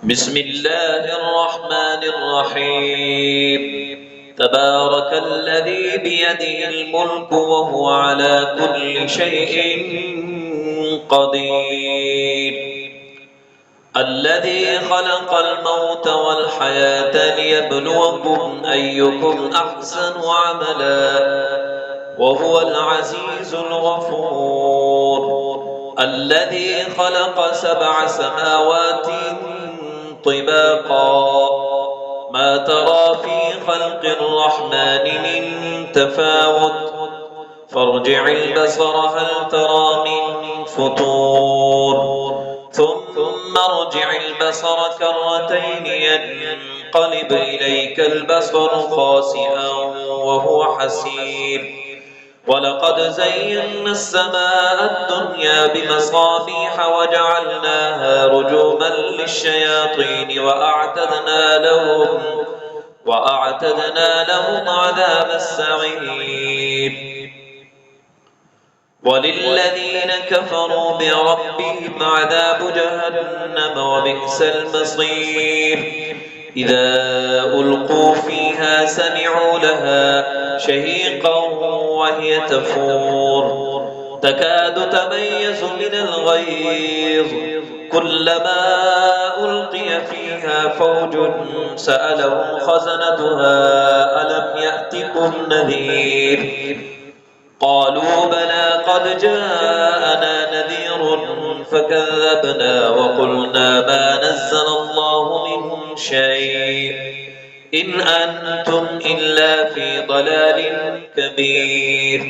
بسم الله الرحمن الرحيم. تبارك الذي بيده الملك وهو على كل شيء قدير. الذي خلق الموت والحياة ليبلوكم أيكم أحسن عملا وهو العزيز الغفور. الذي خلق 7 سماوات طباقا ما ترى في خلق الرحمن من تفاوت فارجع البصر هل ترى من فطور ثم ارجع البصر كرتين ينقلب إليك البصر خاسئا وهو حسير. ولقد زينا السماء الدنيا بمصابيح وجعلناها رجوما للشياطين وأعتدنا لهم عذاب السعير. وللذين كفروا بربهم عذاب جهنم وبئس المصير. إذا ألقوا فيها سمعوا لها شهيقا وهي تفور تكاد تميز من الغيظ كلما ألقي فيها فوج سألهم خزنتها ألم يأتكم نذير قالوا بلى قد جاءنا نذير فكذبنا وقلنا ما نزل الله من شيء إن أنتم إلا في ضلال كبير.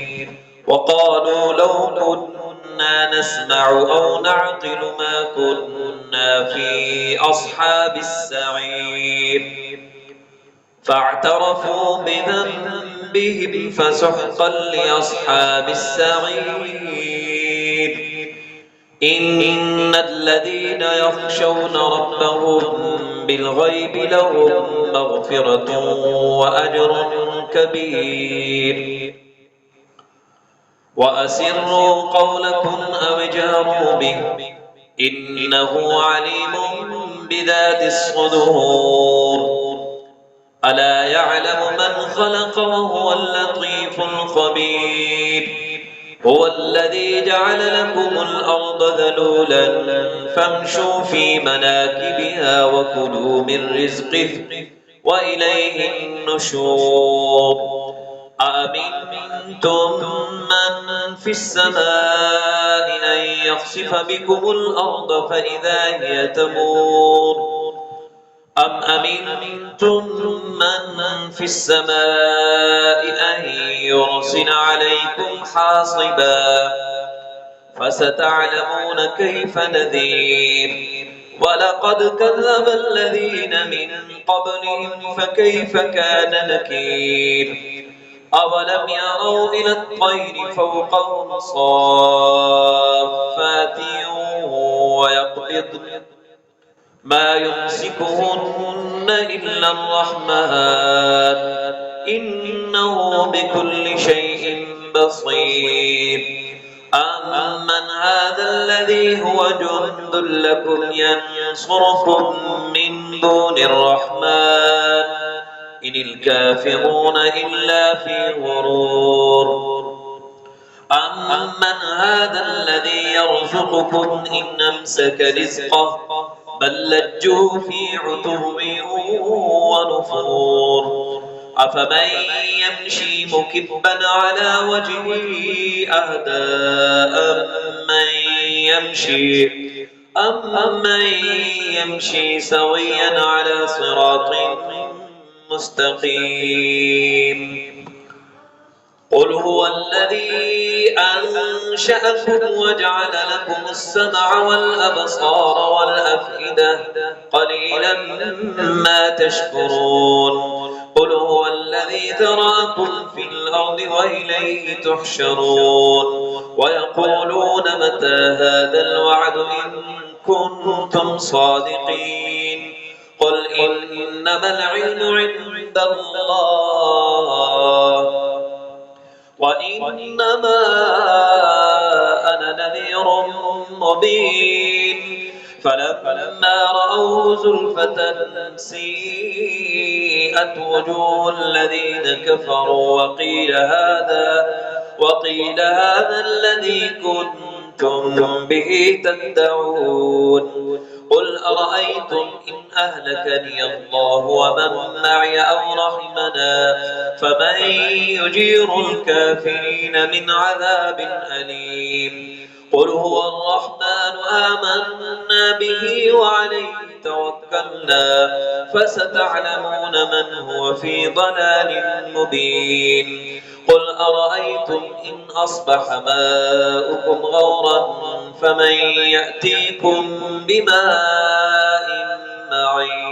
وقالوا لو كنا نسمع أو نعقل ما كنا في أصحاب السعير فاعترفوا بذنبهم فسحقا لأصحاب السعير. إن الذين يخشون ربهم بالغيب لهم مغفرة وأجر كبير. وأسروا قولكم أو اجهروا به إنه عليم بذات الصدور. ألا يعلم من خلق وهو اللطيف الخبير. هو الذي جعل لكم الأرض ذلولا فامشوا في مناكبها وكلوا من رزقه وإليه النشور. أأمنتم من في السماء أن يخسف بكم الأرض فإذا هي تمور أم أمنتم من في السماء أن يرسل عليكم حاصبا فستعلمون كيف نذير. ولقد كذب الذين من قبلهم فكيف كان نكير. أولم يروا إلى الطير فوقهم صافات ويقبضن ما يمسكهن إلا الرحمن إنه بكل شيء بصير. أمن هذا الذي هو جند لكم ينصركم من دون الرحمن إن الكافرون إلا في غرور. أمن هذا الذي يرزقكم إن أمسك رزقه بل لجوا في عتو ونفور. أفمن يمشي مكبا على وجهه أهدى أمن يمشي سويا على صراط مستقيم. قل هو الذي أنشأكم وجعل لكم السمع والأبصار والأفئدة قليلا ما تشكرون. قل هو الذي ذراكم في الأرض وإليه تحشرون. ويقولون متى هذا الوعد إن كنتم صادقين. قل إنما العلم عند الله وإنما أنا نذير مبين. فلما رأوه زلفة سيئت وجوه الذين كفروا وقيل هذا الذي كنتم به تدعون قل أرأيتم إن أهلكني الله ومن معي أو رحمنا فمن يجير الكافرين من عذاب أليم قل هو الرحمن آمنا به وعليه توكلنا فستعلمون من هو في ضلال مبين قل أرأيتم إن أصبح ماؤكم غورا فمن يأتيكم بماء معين